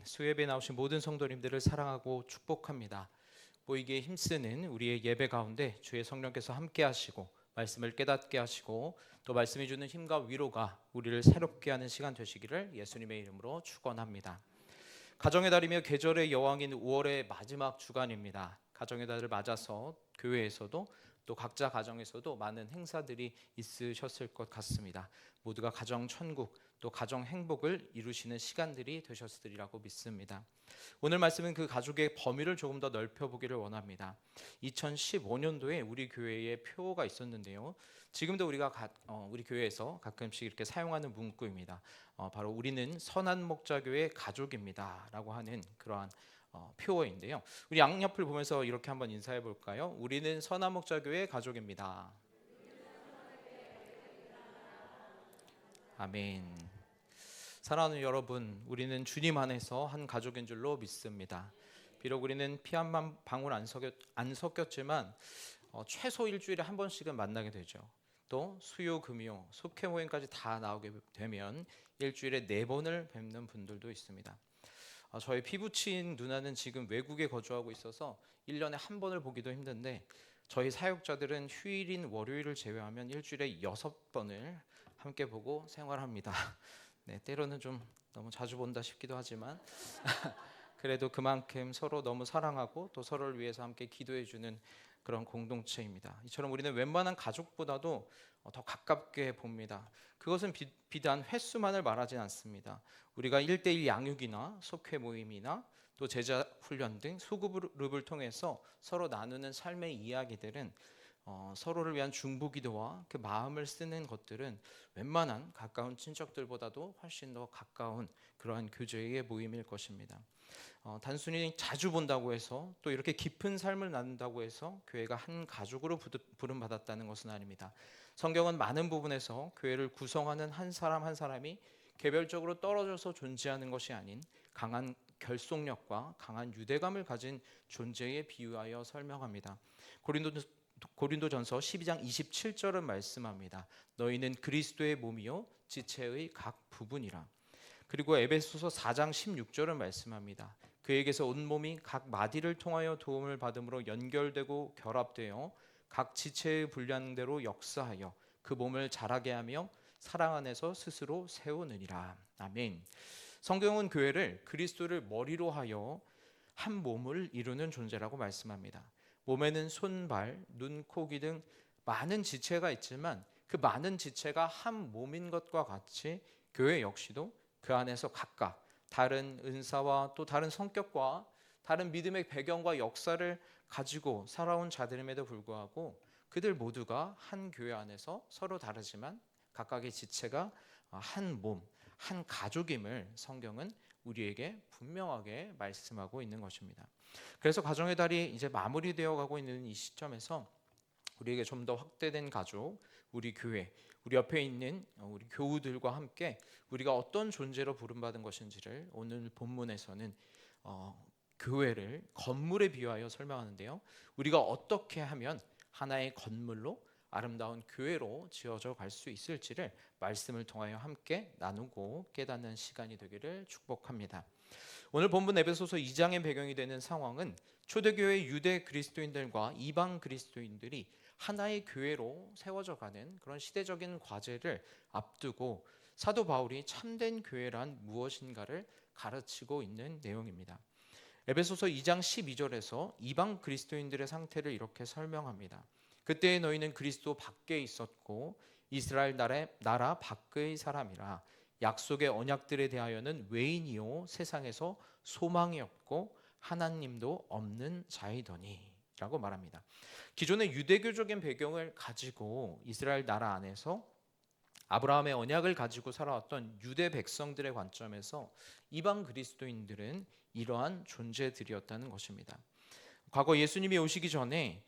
수예배에 나오신 모든 성도님들을 사랑하고 축복합니다. 보이기에 힘쓰는 우리의 예배 가운데 주의 성령께서 함께 하시고 말씀을 깨닫게 하시고 또 말씀이 주는 힘과 위로가 우리를 새롭게 하는 시간 되시기를 예수님의 이름으로 축원합니다. 가정의 달이며 계절의 여왕인 5월의 마지막 주간입니다. 가정의 달을 맞아서 교회에서도 또 각자 가정에서도 많은 행사들이 있으셨을 것 같습니다. 모두가 가정 천국 또 가정 행복을 이루시는 시간들이 되셨으리라고 믿습니다. 오늘 말씀은 그 가족의 범위를 조금 더 넓혀보기를 원합니다. 2015년도에 우리 교회에 표가 있었는데요. 지금도 우리 교회에서 가끔씩 이렇게 사용하는 문구입니다. 바로 우리는 선한 목자교회 가족입니다 라고 하는 그러한 표어인데요. 우리 양옆을 보면서 이렇게 한번 인사해 볼까요? 우리는 선한 목자교회 가족입니다. 아멘. 사랑하는 여러분, 우리는 주님 안에서 한 가족인 줄로 믿습니다. 비록 우리는 피 한 방울 안 섞였지만 최소 일주일에 한 번씩은 만나게 되죠. 또 수요, 금요, 속회 모임까지 다 나오게 되면 일주일에 4번을 뵙는 분들도 있습니다. 저희 피부친 누나는 지금 외국에 거주하고 있어서 1년에 한 번을 보기도 힘든데 저희 사역자들은 휴일인 월요일을 제외하면 일주일에 6번을 함께 보고 생활합니다. 네, 때로는 좀 너무 자주 본다 싶기도 하지만 그래도 그만큼 서로 너무 사랑하고 또 서로를 위해서 함께 기도해주는 그런 공동체입니다. 이처럼 우리는 웬만한 가족보다도 더 가깝게 봅니다. 그것은 비단 횟수만을 말하지 않습니다. 우리가 1:1 양육이나 속회 모임이나 또 제자 훈련 등 소그룹을 통해서 서로 나누는 삶의 이야기들은 서로를 위한 중보기도와 그 마음을 쓰는 것들은 웬만한 가까운 친척들보다도 훨씬 더 가까운 그러한 교제의 모임일 것입니다. 단순히 자주 본다고 해서 또 이렇게 깊은 삶을 나눈다고 해서 교회가 한 가족으로 부름받았다는 것은 아닙니다. 성경은 많은 부분에서 교회를 구성하는 한 사람 한 사람이 개별적으로 떨어져서 존재하는 것이 아닌 강한 결속력과 강한 유대감을 가진 존재에 비유하여 설명합니다. 고린도전서 12장 27절은 말씀합니다. 너희는 그리스도의 몸이요 지체의 각 부분이라. 그리고 에베소서 4장 16절은 말씀합니다. 그에게서 온 몸이 각 마디를 통하여 도움을 받음으로 연결되고 결합되어 각 지체의 분량대로 역사하여 그 몸을 자라게 하며 사랑 안에서 스스로 세우느니라. 아멘. 성경은 교회를 그리스도를 머리로 하여 한 몸을 이루는 존재라고 말씀합니다. 몸에는 손, 발, 눈, 코, 귀 등 많은 지체가 있지만 그 많은 지체가 한 몸인 것과 같이 교회 역시도 그 안에서 각각 다른 은사와 또 다른 성격과 다른 믿음의 배경과 역사를 가지고 살아온 자들임에도 불구하고 그들 모두가 한 교회 안에서 서로 다르지만 각각의 지체가 한 몸, 한 가족임을 성경은 우리에게 분명하게 말씀하고 있는 것입니다. 그래서 가정의 달이 이제 마무리되어 가고 있는 이 시점에서 우리에게 좀 더 확대된 가족, 우리 교회, 우리 옆에 있는 우리 교우들과 함께 우리가 어떤 존재로 부름받은 것인지를 오늘 본문에서는 교회를 건물에 비유하여 설명하는데요. 우리가 어떻게 하면 하나의 건물로 아름다운 교회로 지어져 갈 수 있을지를 말씀을 통하여 함께 나누고 깨닫는 시간이 되기를 축복합니다. 오늘 본문 에베소서 2장의 배경이 되는 상황은 초대교회 유대 그리스도인들과 이방 그리스도인들이 하나의 교회로 세워져 가는 그런 시대적인 과제를 앞두고 사도 바울이 참된 교회란 무엇인가를 가르치고 있는 내용입니다. 에베소서 2장 12절에서 이방 그리스도인들의 상태를 이렇게 설명합니다. 그때 너희는 그리스도 밖에 있었고 이스라엘 나라 밖의 사람이라 약속의 언약들에 대하여는 외인이요 세상에서 소망이 없고 하나님도 없는 자이더니 라고 말합니다. 기존의 유대교적인 배경을 가지고 이스라엘 나라 안에서 아브라함의 언약을 가지고 살아왔던 유대 백성들의 관점에서 이방 그리스도인들은 이러한 존재들이었다는 것입니다. 과거 예수님이 오시기 전에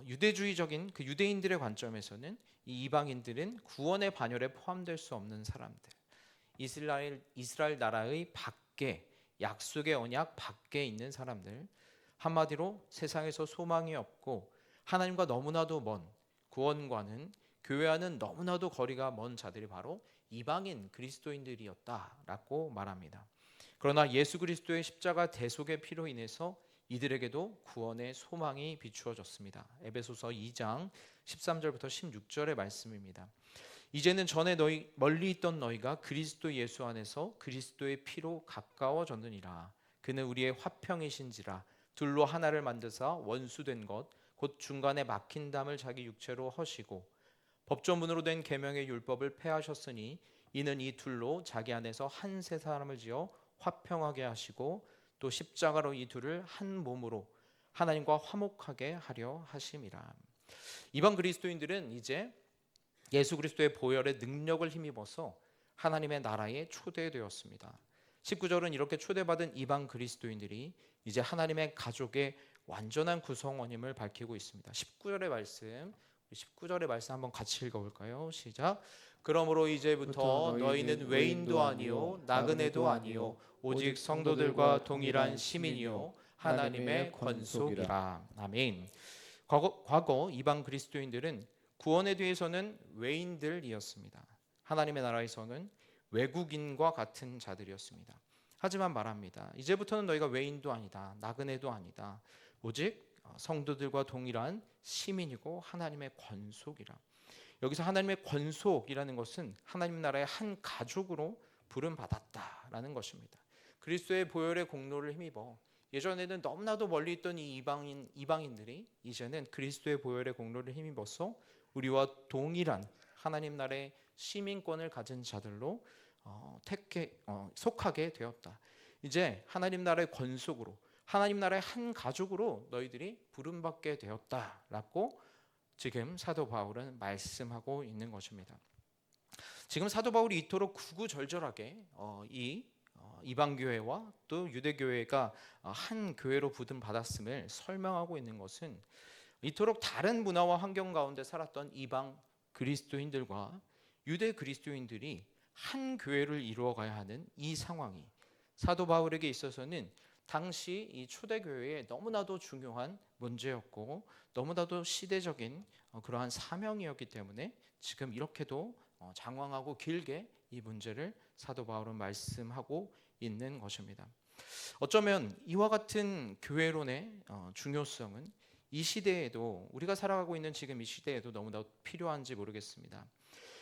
유대주의적인 그 유대인들의 관점에서는 이 이방인들은 구원의 반열에 포함될 수 없는 사람들, 이스라엘 나라의 밖에, 약속의 언약 밖에 있는 사람들, 한마디로 세상에서 소망이 없고 하나님과 너무나도 먼, 구원과는 교회와는 너무나도 거리가 먼 자들이 바로 이방인 그리스도인들이었다라고 말합니다. 그러나 예수 그리스도의 십자가 대속의 피로 인해서 이들에게도 구원의 소망이 비추어졌습니다. 에베소서 2장 13절부터 16절의 말씀입니다. 이제는 전에 멀리 있던 너희가 그리스도 예수 안에서 그리스도의 피로 가까워졌느니라. 그는 우리의 화평이신지라. 둘로 하나를 만드사 원수된 것 곧 중간에 막힌 담을 자기 육체로 허시고 법조문으로 된 계명의 율법을 폐하셨으니 이는 이 둘로 자기 안에서 한 세 사람을 지어 화평하게 하시고 또 십자가로 이 둘을 한 몸으로 하나님과 화목하게 하려 하심이라. 이방 그리스도인들은 이제 예수 그리스도의 보혈의 능력을 힘입어서 하나님의 나라에 초대되었습니다. 19절은 이렇게 초대받은 이방 그리스도인들이 이제 하나님의 가족의 완전한 구성원임을 밝히고 있습니다. 19절의 말씀 한번 같이 읽어볼까요? 시작. 그러므로 이제부터 너희는 외인도 아니요 나그네도 아니요 오직 성도들과 동일한 시민이요 하나님의 권속이라. 아멘. 과거 이방 그리스도인들은 구원에 대해서는 외인들이었습니다. 하나님의 나라에서는 외국인과 같은 자들이었습니다. 하지만 말합니다. 이제부터는 너희가 외인도 아니다 나그네도 아니다 오직 성도들과 동일한 시민이고 하나님의 권속이라. 여기서 하나님의 권속이라는 것은 하나님 나라의 한 가족으로 부름받았다라는 것입니다. 그리스도의 보혈의 공로를 힘입어 예전에는 너무나도 멀리 있던 이 이방인들이 이제는 그리스도의 보혈의 공로를 힘입어서 우리와 동일한 하나님 나라의 시민권을 가진 자들로 속하게 되었다. 이제 하나님 나라의 권속으로 하나님 나라의 한 가족으로 너희들이 부름받게 되었다라고 지금 사도 바울은 말씀하고 있는 것입니다. 지금 사도 바울이 이토록 구구절절하게 이방 교회와 또 유대 교회가 한 교회로 부름받았음을 설명하고 있는 것은 이토록 다른 문화와 환경 가운데 살았던 이방 그리스도인들과 유대 그리스도인들이 한 교회를 이루어가야 하는 이 상황이 사도 바울에게 있어서는 당시 이 초대교회에 너무나도 중요한 문제였고 너무나도 시대적인 그러한 사명이었기 때문에 지금 이렇게도 장황하고 길게 이 문제를 사도 바울은 말씀하고 있는 것입니다. 어쩌면 이와 같은 교회론의 중요성은 이 시대에도 우리가 살아가고 있는 지금 이 시대에도 너무나 필요한지 모르겠습니다.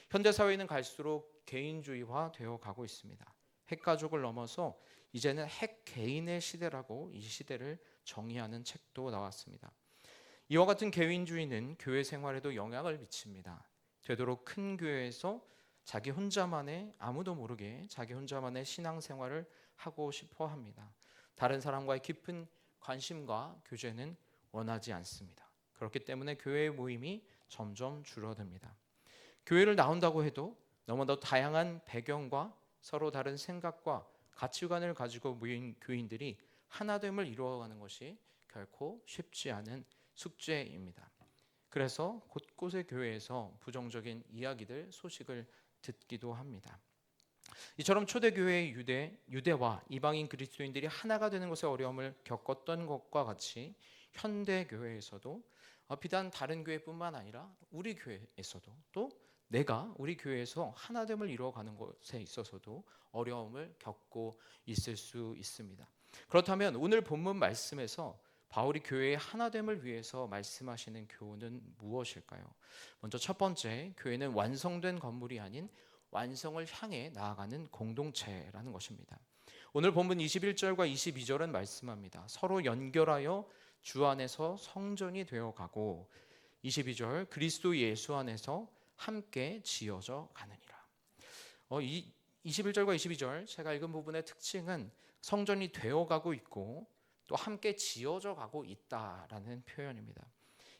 현대사회는 갈수록 개인주의화 되어 가고 있습니다. 핵가족을 넘어서 이제는 핵개인의 시대라고 이 시대를 정의하는 책도 나왔습니다. 이와 같은 개인주의는 교회 생활에도 영향을 미칩니다. 되도록 큰 교회에서 자기 혼자만의 아무도 모르게 자기 혼자만의 신앙생활을 하고 싶어 합니다. 다른 사람과의 깊은 관심과 교제는 원하지 않습니다. 그렇기 때문에 교회의 모임이 점점 줄어듭니다. 교회를 나온다고 해도 너무나도 다양한 배경과 서로 다른 생각과 가치관을 가지고 모인 교인들이 하나됨을 이루어가는 것이 결코 쉽지 않은 숙제입니다. 그래서 곳곳의 교회에서 부정적인 이야기들, 소식을 듣기도 합니다. 이처럼 초대교회의 유대와 이방인 그리스도인들이 하나가 되는 것에 어려움을 겪었던 것과 같이 현대교회에서도 비단 다른 교회뿐만 아니라 우리 교회에서도 또 내가 우리 교회에서 하나됨을 이루어가는 것에 있어서도 어려움을 겪고 있을 수 있습니다. 그렇다면 오늘 본문 말씀에서 바울이 교회의 하나됨을 위해서 말씀하시는 교훈은 무엇일까요? 먼저 첫 번째, 교회는 완성된 건물이 아닌 완성을 향해 나아가는 공동체라는 것입니다. 오늘 본문 21절과 22절은 말씀합니다. 서로 연결하여 주 안에서 성전이 되어가고 22절 그리스도 예수 안에서 함께 지어져 가느니라. 이 21절과 22절 제가 읽은 부분의 특징은 성전이 되어가고 있고 또 함께 지어져 가고 있다라는 표현입니다.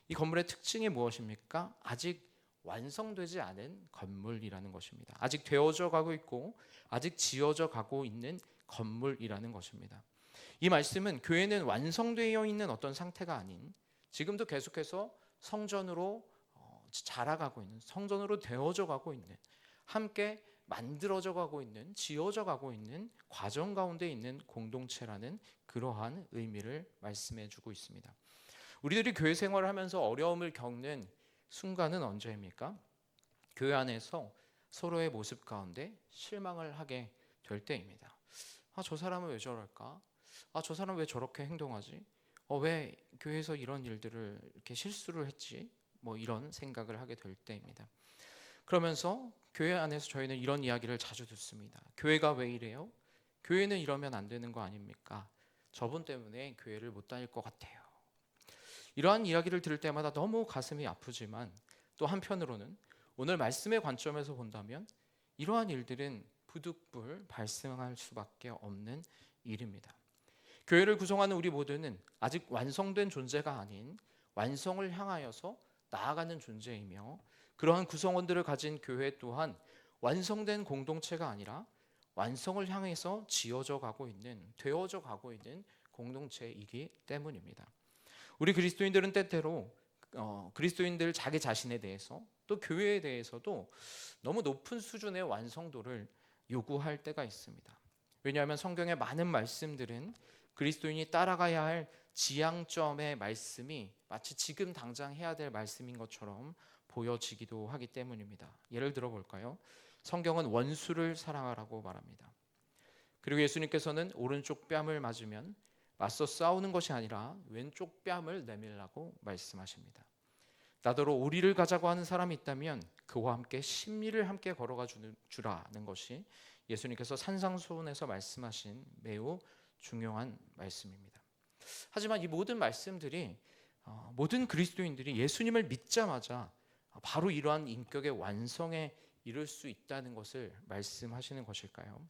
이 건물의 특징이 무엇입니까? 아직 완성되지 않은 건물이라는 것입니다. 아직 되어져 가고 있고 아직 지어져 가고 있는 건물이라는 것입니다. 이 말씀은 교회는 완성되어 있는 어떤 상태가 아닌 지금도 계속해서 성전으로 자라가고 있는, 성전으로 되어져 가고 있는, 함께 만들어져 가고 있는, 지어져 가고 있는 과정 가운데 있는 공동체라는 그러한 의미를 말씀해 주고 있습니다. 우리들이 교회 생활을 하면서 어려움을 겪는 순간은 언제입니까? 교회 안에서 서로의 모습 가운데 실망을 하게 될 때입니다. 저 사람은 왜 저럴까? 저 사람은 왜 저렇게 행동하지? 왜 교회에서 이런 일들을 이렇게 실수를 했지? 뭐 이런 생각을 하게 될 때입니다. 그러면서 교회 안에서 저희는 이런 이야기를 자주 듣습니다. 교회가 왜 이래요? 교회는 이러면 안 되는 거 아닙니까? 저분 때문에 교회를 못 다닐 것 같아요. 이러한 이야기를 들을 때마다 너무 가슴이 아프지만 또 한편으로는 오늘 말씀의 관점에서 본다면 이러한 일들은 부득불 발생할 수밖에 없는 일입니다. 교회를 구성하는 우리 모두는 아직 완성된 존재가 아닌 완성을 향하여서 나아가는 존재이며, 그러한 구성원들을 가진 교회 또한 완성된 공동체가 아니라 완성을 향해서 지어져 가고 있는, 되어져 가고 있는 공동체이기 때문입니다. 우리 그리스도인들은 때때로 그리스도인들 자기 자신에 대해서 또 교회에 대해서도 너무 높은 수준의 완성도를 요구할 때가 있습니다. 왜냐하면 성경의 많은 말씀들은 그리스도인이 따라가야 할 지향점의 말씀이 마치 지금 당장 해야 될 말씀인 것처럼 보여지기도 하기 때문입니다. 예를 들어 볼까요? 성경은 원수를 사랑하라고 말합니다. 그리고 예수님께서는 오른쪽 뺨을 맞으면 맞서 싸우는 것이 아니라 왼쪽 뺨을 내밀라고 말씀하십니다. 나더러 오리를 가자고 하는 사람이 있다면 그와 함께 십리를 함께 걸어가 주라는 것이 예수님께서 산상수훈에서 말씀하신 매우 중요한 말씀입니다. 하지만 이 모든 말씀들이 모든 그리스도인들이 예수님을 믿자마자 바로 이러한 인격의 완성에 이를 수 있다는 것을 말씀하시는 것일까요?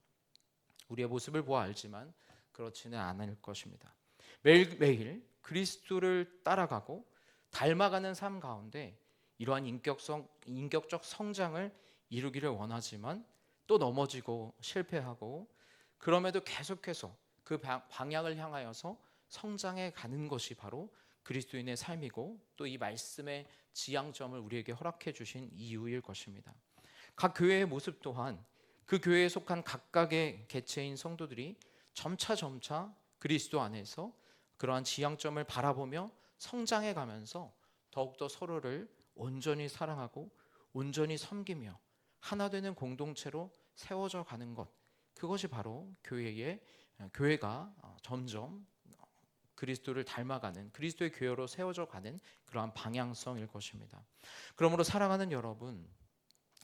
우리의 모습을 보아 알지만 그렇지는 않을 것입니다. 매일매일 그리스도를 따라가고 닮아가는 삶 가운데 이러한 인격적 성장을 이루기를 원하지만 또 넘어지고 실패하고, 그럼에도 계속해서 그 방향을 향하여서 성장해 가는 것이 바로 그리스도인의 삶이고, 또 이 말씀의 지향점을 우리에게 허락해 주신 이유일 것입니다. 각 교회의 모습 또한 그 교회에 속한 각각의 개체인 성도들이 점차 그리스도 안에서 그러한 지향점을 바라보며 성장해 가면서 더욱더 서로를 온전히 사랑하고 온전히 섬기며 하나 되는 공동체로 세워져 가는 것, 그것이 바로 교회가 점점 그리스도를 닮아가는 그리스도의 교회로 세워져 가는 그러한 방향성일 것입니다. 그러므로 사랑하는 여러분,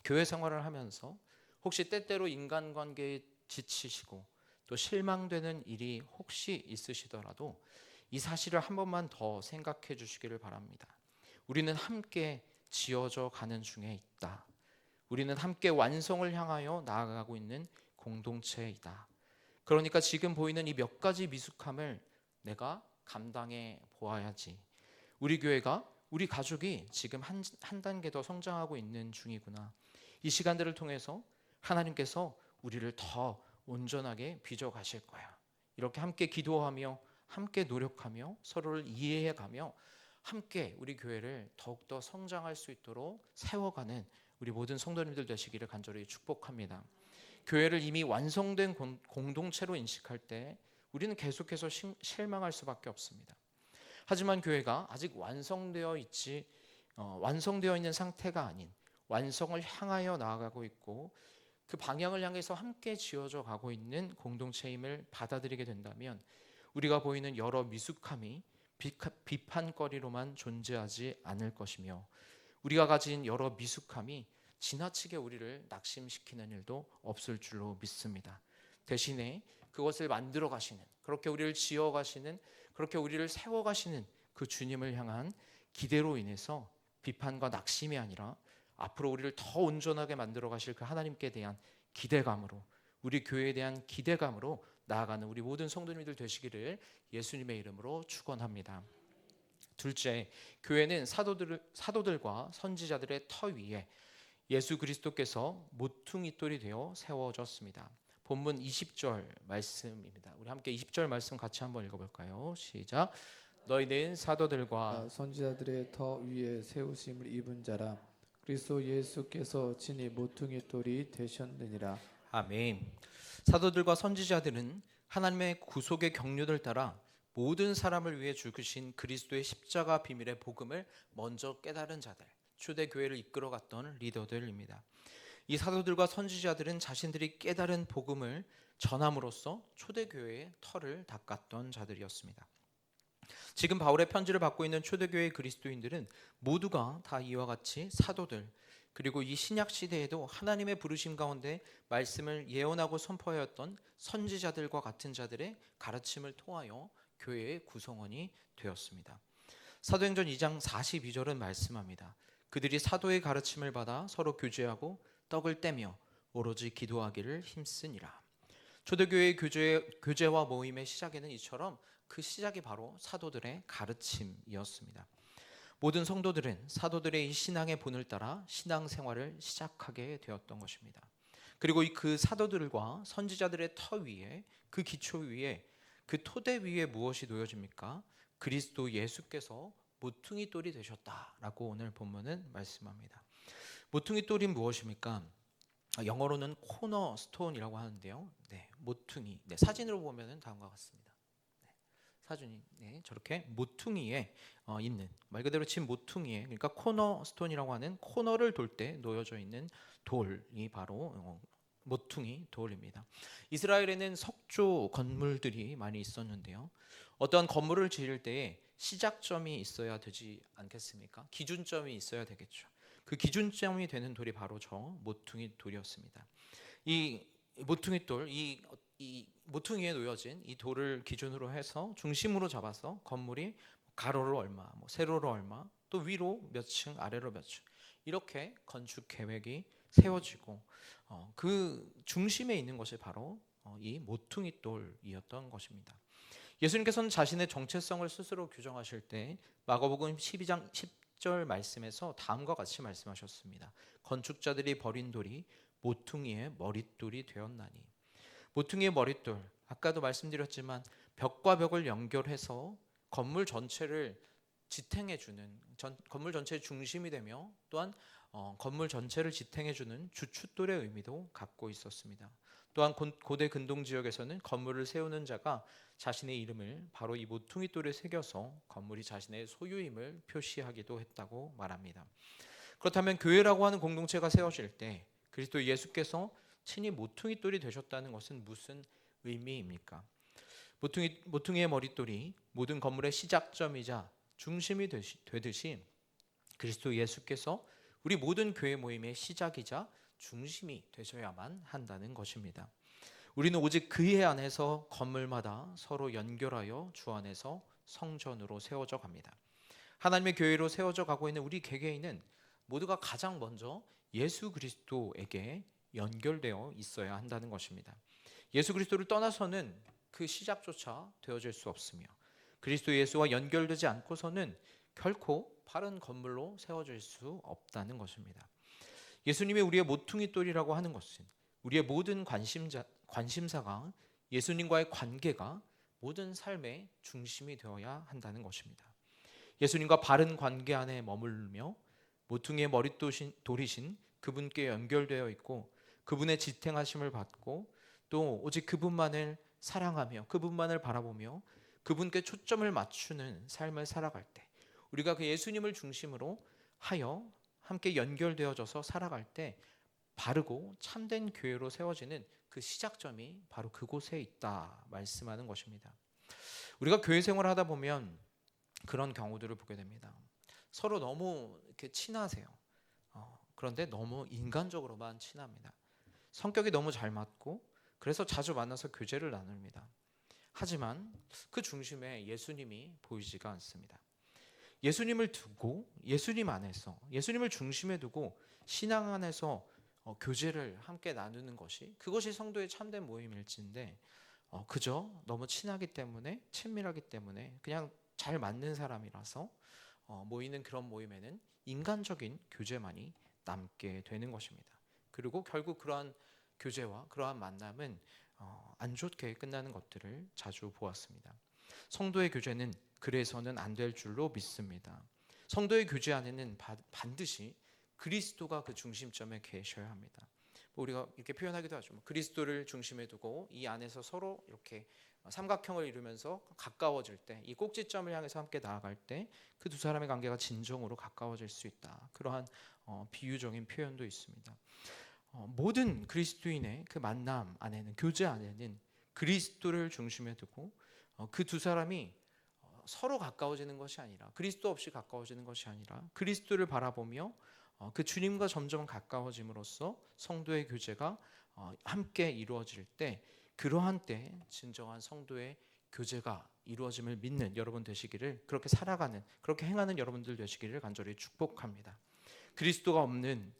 교회 생활을 하면서 혹시 때때로 인간관계에 지치시고 또 실망되는 일이 혹시 있으시더라도 이 사실을 한 번만 더 생각해 주시기를 바랍니다. 우리는 함께 지어져 가는 중에 있다. 우리는 함께 완성을 향하여 나아가고 있는 공동체이다. 그러니까 지금 보이는 이 몇 가지 미숙함을 내가 감당해 보아야지. 우리 교회가, 우리 가족이 지금 한 단계 더 성장하고 있는 중이구나. 이 시간들을 통해서 하나님께서 우리를 더 온전하게 빚어 가실 거야. 이렇게 함께 기도하며 함께 노력하며 서로를 이해해가며 함께 우리 교회를 더욱더 성장할 수 있도록 세워가는 우리 모든 성도님들 되시기를 간절히 축복합니다. 교회를 이미 완성된 공동체로 인식할 때 우리는 계속해서 실망할 수밖에 없습니다. 하지만 교회가 아직 완성되어 있는 상태가 아닌 완성을 향하여 나아가고 있고 그 방향을 향해서 함께 지어져 가고 있는 공동체임을 받아들이게 된다면 우리가 보이는 여러 미숙함이 비판거리로만 존재하지 않을 것이며, 우리가 가진 여러 미숙함이 지나치게 우리를 낙심시키는 일도 없을 줄로 믿습니다. 대신에 그것을 만들어 가시는, 그렇게 우리를 지어 가시는, 그렇게 우리를 세워 가시는 그 주님을 향한 기대로 인해서 비판과 낙심이 아니라 앞으로 우리를 더 온전하게 만들어 가실 그 하나님께 대한 기대감으로, 우리 교회에 대한 기대감으로 나아가는 우리 모든 성도님들 되시기를 예수님의 이름으로 축원합니다. 둘째, 교회는 사도들과 선지자들의 터 위에 예수 그리스도께서 모퉁이돌이 되어 세워졌습니다. 본문 20절 말씀입니다. 우리 함께 20절 말씀 같이 한번 읽어볼까요? 시작. 너희는 사도들과 선지자들의 터 위에 세우심을 입은 자라. 그리스도 예수께서 친히 모퉁이돌이 되셨느니라. 아멘. 사도들과 선지자들은 하나님의 구속의 경륜을 따라 모든 사람을 위해 죽으신 그리스도의 십자가 비밀의 복음을 먼저 깨달은 자들, 초대교회를 이끌어갔던 리더들입니다. 이 사도들과 선지자들은 자신들이 깨달은 복음을 전함으로써 초대교회의 털을 닦았던 자들이었습니다. 지금 바울의 편지를 받고 있는 초대교회 그리스도인들은 모두가 다 이와 같이 사도들, 그리고 이 신약 시대에도 하나님의 부르심 가운데 말씀을 예언하고 선포하였던 선지자들과 같은 자들의 가르침을 통하여 교회의 구성원이 되었습니다. 사도행전 2장 42절은 말씀합니다. 그들이 사도의 가르침을 받아 서로 교제하고 떡을 떼며 오로지 기도하기를 힘쓰니라. 초대교회의 교제와 모임의 시작에는 이처럼 그 시작이 바로 사도들의 가르침이었습니다. 모든 성도들은 사도들의 이 신앙의 본을 따라 신앙생활을 시작하게 되었던 것입니다. 그리고 그 사도들과 선지자들의 터 위에, 그 기초 위에, 그 토대 위에 무엇이 놓여집니까? 그리스도 예수께서 모퉁이 돌이 되셨다라고 오늘 본문은 말씀합니다. 모퉁이 돌이 무엇입니까? 영어로는 코너 스톤이라고 하는데요. 모퉁이. 사진으로 보면은 다음과 같습니다. 사진이 저렇게 모퉁이에 있는, 말 그대로 집 모퉁이에, 그러니까 코너 스톤이라고 하는 코너를 돌 때 놓여져 있는 돌이 바로 모퉁이 돌입니다. 이스라엘에는 석조 건물들이 많이 있었는데요. 어떠한 건물을 지을 때에 시작점이 있어야 되지 않겠습니까? 기준점이 있어야 되겠죠. 그 기준점이 되는 돌이 바로 저 모퉁이 돌이었습니다. 이 모퉁이 돌, 이 모퉁이에 놓여진 이 돌을 기준으로 해서 중심으로 잡아서 건물이 가로로 얼마, 세로로 얼마, 또 위로 몇 층, 아래로 몇 층, 이렇게 건축 계획이 세워지고 그 중심에 있는 것이 바로 이 모퉁이 돌이었던 것입니다. 예수님께서는 자신의 정체성을 스스로 규정하실 때 마가복음 12장 10절 말씀에서 다음과 같이 말씀하셨습니다. 건축자들이 버린 돌이 모퉁이의 머릿돌이 되었나니. 모퉁이의 머릿돌, 아까도 말씀드렸지만 벽과 벽을 연결해서 건물 전체를 지탱해주는, 건물 전체의 중심이 되며 또한 건물 전체를 지탱해주는 주춧돌의 의미도 갖고 있었습니다. 또한 고대 근동 지역에서는 건물을 세우는 자가 자신의 이름을 바로 이 모퉁이 돌에 새겨서 건물이 자신의 소유임을 표시하기도 했다고 말합니다. 그렇다면 교회라고 하는 공동체가 세워질 때 그리스도 예수께서 친히 모퉁이 돌이 되셨다는 것은 무슨 의미입니까? 모퉁이의 머릿돌이 모든 건물의 시작점이자 중심이 되듯이 그리스도 예수께서 우리 모든 교회 모임의 시작이자 중심이 되셔야만 한다는 것입니다. 우리는 오직 그의 안에서 건물마다 서로 연결하여 주 안에서 성전으로 세워져 갑니다. 하나님의 교회로 세워져 가고 있는 우리 개개인은 모두가 가장 먼저 예수 그리스도에게 연결되어 있어야 한다는 것입니다. 예수 그리스도를 떠나서는 그 시작조차 되어질 수 없으며 그리스도 예수와 연결되지 않고서는 결코 바른 건물로 세워질 수 없다는 것입니다. 예수님이 우리의 모퉁이 돌이라고 하는 것은 우리의 모든 관심사가 예수님과의 관계가 모든 삶의 중심이 되어야 한다는 것입니다. 예수님과 바른 관계 안에 머물며 모퉁이의 머릿돌이신 그분께 연결되어 있고 그분의 지탱하심을 받고 또 오직 그분만을 사랑하며 그분만을 바라보며 그분께 초점을 맞추는 삶을 살아갈 때 우리가 그 예수님을 중심으로 하여 함께 연결되어져서 살아갈 때 바르고 참된 교회로 세워지는 그 시작점이 바로 그곳에 있다 말씀하는 것입니다. 우리가 교회 생활을 하다 보면 그런 경우들을 보게 됩니다. 서로 너무 이렇게 친하세요. 그런데 너무 인간적으로만 친합니다. 성격이 너무 잘 맞고 그래서 자주 만나서 교제를 나눕니다. 하지만 그 중심에 예수님이 보이지가 않습니다. 예수님을 두고 예수님 안에서 예수님을 중심에 두고 신앙 안에서 교제를 함께 나누는 것이 그것이 성도의 참된 모임일진데 그저 너무 친하기 때문에 친밀하기 때문에 그냥 잘 맞는 사람이라서 모이는 그런 모임에는 인간적인 교제만이 남게 되는 것입니다. 그리고 결국 그러한 교제와 그러한 만남은 안 좋게 끝나는 것들을 자주 보았습니다. 성도의 교제는 그래서는 안 될 줄로 믿습니다. 성도의 교제 안에는 반드시 그리스도가 그 중심점에 계셔야 합니다. 우리가 이렇게 표현하기도 하죠. 그리스도를 중심에 두고 이 안에서 서로 이렇게 삼각형을 이루면서 가까워질 때, 이 꼭지점을 향해서 함께 나아갈 때 그 두 사람의 관계가 진정으로 가까워질 수 있다. 그러한 비유적인 표현도 있습니다. 모든 그리스도인의 그 만남 안에는, 교제 안에는 그리스도를 중심에 두고 그 두 사람이 서로 가까워지는 것이 아니라, 그리스도 없이 가까워지는 것이 아니라 그리스도를 바라보며 그 주님과 점점 가까워짐으로써 성도의 교제가 함께 이루어질 때, 그러한 때 진정한 성도의 교제가 이루어짐을 믿는 여러분 되시기를, 그렇게 살아가는, 그렇게 행하는 여러분들 되시기를 간절히 축복합니다. 그리스도가 없는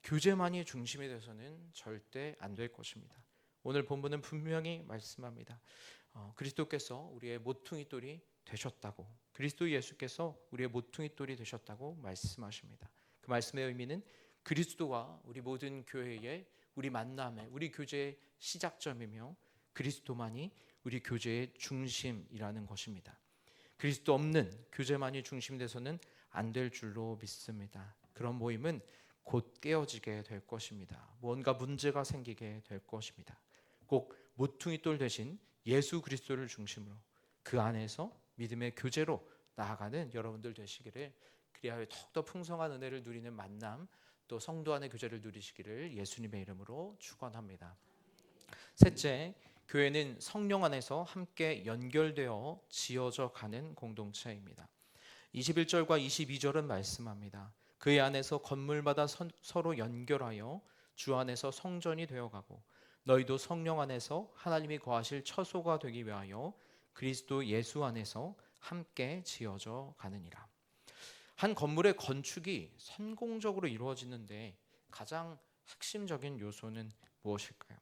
교제만이 중심이 돼서는 절대 안 될 것입니다. 오늘 본문은 분명히 말씀합니다. 그리스도께서 우리의 모퉁이 돌이 되셨다고, 그리스도 예수께서 우리의 모퉁이 돌이 되셨다고 말씀하십니다. 그 말씀의 의미는 그리스도와 우리 모든 교회의, 우리 만남의, 우리 교제의 시작점이며 그리스도만이 우리 교제의 중심이라는 것입니다. 그리스도 없는 교제만이 중심돼서는 안 될 줄로 믿습니다. 그런 모임은 곧 깨어지게 될 것입니다. 무언가 문제가 생기게 될 것입니다. 꼭 모퉁이 돌 대신 예수 그리스도를 중심으로 그 안에서 믿음의 교제로 나아가는 여러분들 되시기를, 그리하여 더욱더 풍성한 은혜를 누리는 만남, 또 성도 안의 교제를 누리시기를 예수님의 이름으로 축원합니다. 셋째, 교회는 성령 안에서 함께 연결되어 지어져 가는 공동체입니다. 21절과 22절은 말씀합니다. 그의 안에서 건물마다 서로 연결하여 주 안에서 성전이 되어가고 너희도 성령 안에서 하나님이 거하실 처소가 되기 위하여 그리스도 예수 안에서 함께 지어져 가느니라. 한 건물의 건축이 성공적으로 이루어지는데 가장 핵심적인 요소는 무엇일까요?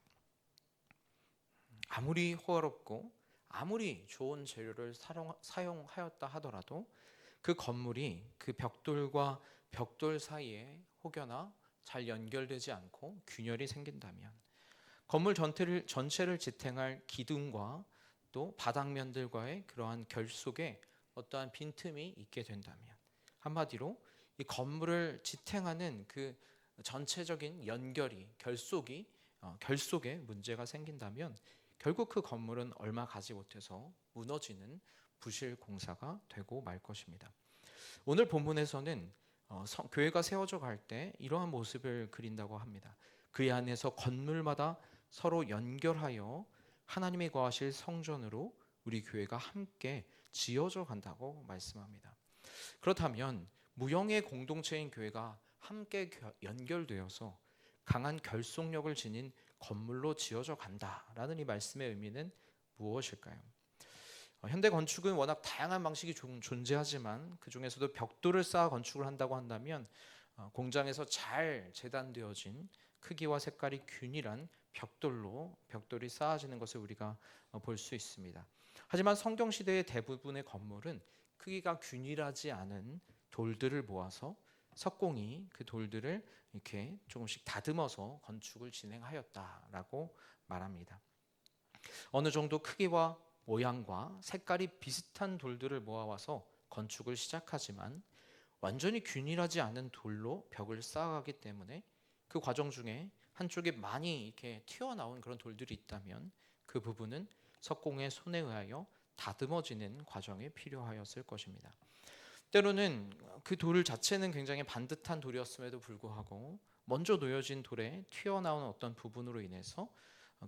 아무리 호화롭고 아무리 좋은 재료를 사용하였다 하더라도 그 건물이 그 벽돌과 벽돌 사이에 혹여나 잘 연결되지 않고 균열이 생긴다면, 건물 전체를 지탱할 기둥과 또 바닥면들과의 그러한 결속에 어떠한 빈틈이 있게 된다면, 한마디로 이 건물을 지탱하는 그 전체적인 연결이, 결속에 문제가 생긴다면 결국 그 건물은 얼마 가지 못해서 무너지는 부실 공사가 되고 말 것입니다. 오늘 본문에서는 교회가 세워져 갈 때 이러한 모습을 그린다고 합니다. 그의 안에서 건물마다 서로 연결하여 하나님이 거하실 성전으로 우리 교회가 함께 지어져 간다고 말씀합니다. 그렇다면 무형의 공동체인 교회가 함께 연결되어서 강한 결속력을 지닌 건물로 지어져 간다라는 이 말씀의 의미는 무엇일까요? 현대 건축은 워낙 다양한 방식이 존재하지만 그 중에서도 벽돌을 쌓아 건축을 한다고 한다면 공장에서 잘 재단되어진 크기와 색깔이 균일한 벽돌이 쌓아지는 것을 우리가 볼 수 있습니다. 하지만 성경 시대의 대부분의 건물은 크기가 균일하지 않은 돌들을 모아서 석공이 그 돌들을 이렇게 조금씩 다듬어서 건축을 진행하였다라고 말합니다. 어느 정도 크기와 모양과 색깔이 비슷한 돌들을 모아와서 건축을 시작하지만 완전히 균일하지 않은 돌로 벽을 쌓아가기 때문에 그 과정 중에 한쪽에 많이 이렇게 튀어나온 그런 돌들이 있다면 그 부분은 석공의 손에 의하여 다듬어지는 과정이 필요하였을 것입니다. 때로는 그 돌 자체는 굉장히 반듯한 돌이었음에도 불구하고 먼저 놓여진 돌에 튀어나온 어떤 부분으로 인해서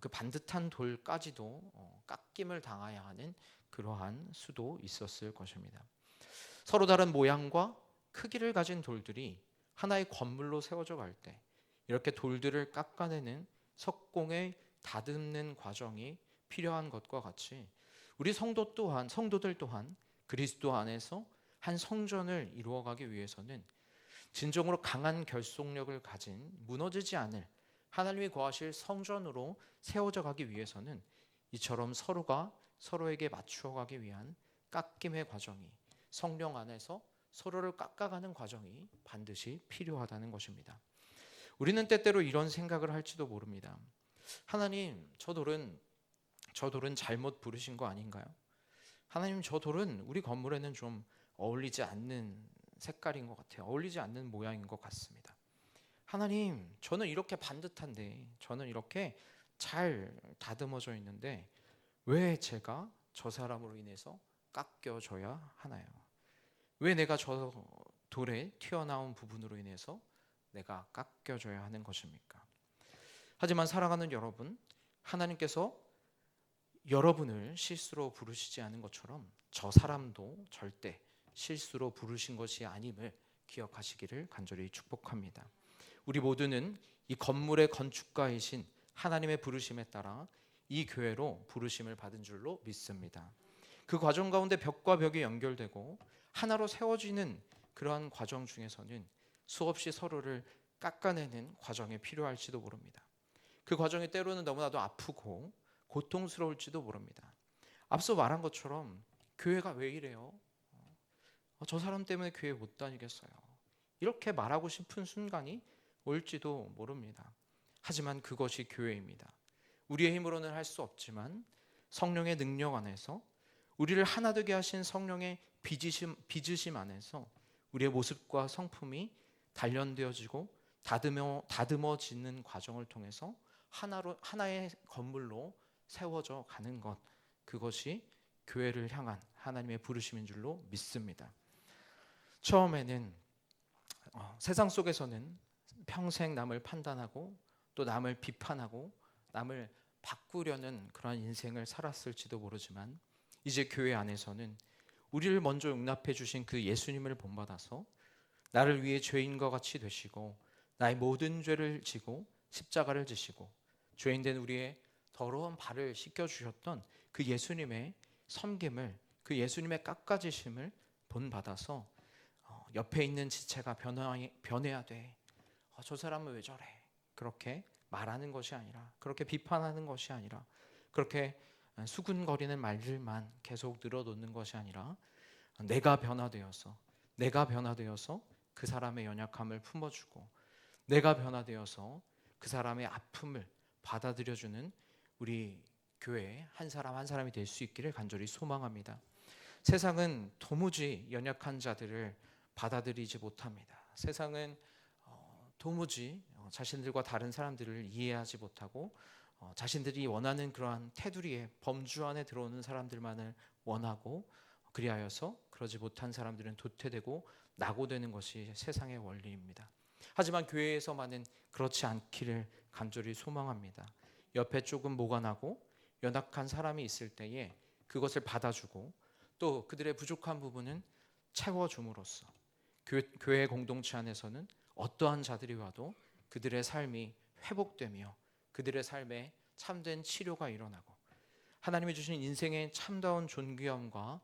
그 반듯한 돌까지도 깎임을 당해야 하는 그러한 수도 있었을 것입니다. 서로 다른 모양과 크기를 가진 돌들이 하나의 건물로 세워져 갈 때 이렇게 돌들을 깎아내는 석공의 다듬는 과정이 필요한 것과 같이 우리 성도들 또한 그리스도 안에서 한 성전을 이루어가기 위해서는 진정으로 강한 결속력을 가진 무너지지 않을 하나님이 거하실 성전으로 세워져 가기 위해서는 이처럼 서로가 서로에게 맞추어가기 위한 깎임의 과정이, 성령 안에서 서로를 깎아가는 과정이 반드시 필요하다는 것입니다. 우리는 때때로 이런 생각을 할지도 모릅니다. 하나님, 저 돌은 잘못 부르신 거 아닌가요? 하나님, 저 돌은 우리 건물에는 좀 어울리지 않는 색깔인 것 같아요. 어울리지 않는 모양인 것 같습니다. 하나님, 저는 이렇게 반듯한데, 저는 이렇게 잘 다듬어져 있는데 왜 제가 저 사람으로 인해서 깎여져야 하나요? 왜 내가 저 돌에 튀어나온 부분으로 인해서 내가 깎여져야 하는 것입니까? 하지만 사랑하는 여러분, 하나님께서 여러분을 실수로 부르시지 않은 것처럼 저 사람도 절대 실수로 부르신 것이 아님을 기억하시기를 간절히 축복합니다. 우리 모두는 이 건물의 건축가이신 하나님의 부르심에 따라 이 교회로 부르심을 받은 줄로 믿습니다. 그 과정 가운데 벽과 벽이 연결되고 하나로 세워지는 그러한 과정 중에서는 수없이 서로를 깎아내는 과정이 필요할지도 모릅니다. 그 과정이 때로는 너무나도 아프고 고통스러울지도 모릅니다. 앞서 말한 것처럼 교회가 왜 이래요? 저 사람 때문에 교회 못 다니겠어요. 이렇게 말하고 싶은 순간이 올지도 모릅니다. 하지만 그것이 교회입니다. 우리의 힘으로는 할 수 없지만 성령의 능력 안에서 우리를 하나 되게 하신 성령의 빚으심 안에서 우리의 모습과 성품이 단련되어지고 다듬어지는 과정을 통해서 하나의 건물로 세워져 가는 것, 그것이 교회를 향한 하나님의 부르심인 줄로 믿습니다. 처음에는 세상 속에서는 평생 남을 판단하고 또 남을 비판하고 남을 바꾸려는 그러한 인생을 살았을지도 모르지만 이제 교회 안에서는 우리를 먼저 용납해 주신 그 예수님을 본받아서 나를 위해 죄인과 같이 되시고 나의 모든 죄를 지고 십자가를 지시고 죄인된 우리의 더러운 발을 씻겨주셨던 그 예수님의 섬김을, 그 예수님의 깎아지심을 본받아서 옆에 있는 지체가 변해야 돼. 저 사람은 왜 저래? 그렇게 말하는 것이 아니라, 그렇게 비판하는 것이 아니라, 그렇게 수군거리는 말들만 계속 늘어놓는 것이 아니라 내가 변화되어서 그 사람의 연약함을 품어주고 내가 변화되어서 그 사람의 아픔을 받아들여주는 우리 교회 한 사람 한 사람이 될 수 있기를 간절히 소망합니다. 세상은 도무지 연약한 자들을 받아들이지 못합니다. 세상은 도무지 자신들과 다른 사람들을 이해하지 못하고 자신들이 원하는 그러한 테두리에 범주 안에 들어오는 사람들만을 원하고 그리하여서 그러지 못한 사람들은 도태되고 낙오되는 것이 세상의 원리입니다. 하지만 교회에서만은 그렇지 않기를 간절히 소망합니다. 옆에 조금 뭐가 나고 연약한 사람이 있을 때에 그것을 받아주고 또 그들의 부족한 부분은 채워줌으로써 교회 공동체 안에서는 어떠한 자들이 와도 그들의 삶이 회복되며 그들의 삶에 참된 치료가 일어나고 하나님이 주신 인생의 참다운 존귀함과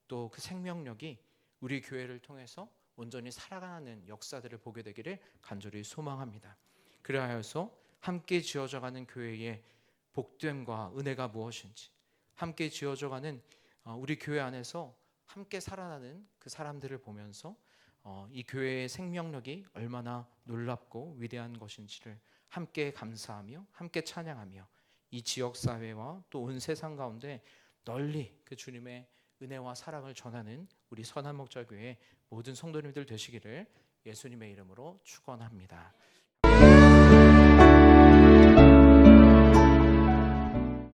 또 그 생명력이 우리 교회를 통해서 온전히 살아가는 역사들을 보게 되기를 간절히 소망합니다. 그리하여서 함께 지어져가는 교회의 복됨과 은혜가 무엇인지, 함께 지어져가는 우리 교회 안에서 함께 살아나는 그 사람들을 보면서 이 교회의 생명력이 얼마나 놀랍고 위대한 것인지를 함께 감사하며 함께 찬양하며 이 지역사회와 또 온 세상 가운데 널리 그 주님의 은혜와 사랑을 전하는 우리 선한목자교회 모든 성도님들 되시기를 예수님의 이름으로 축원합니다.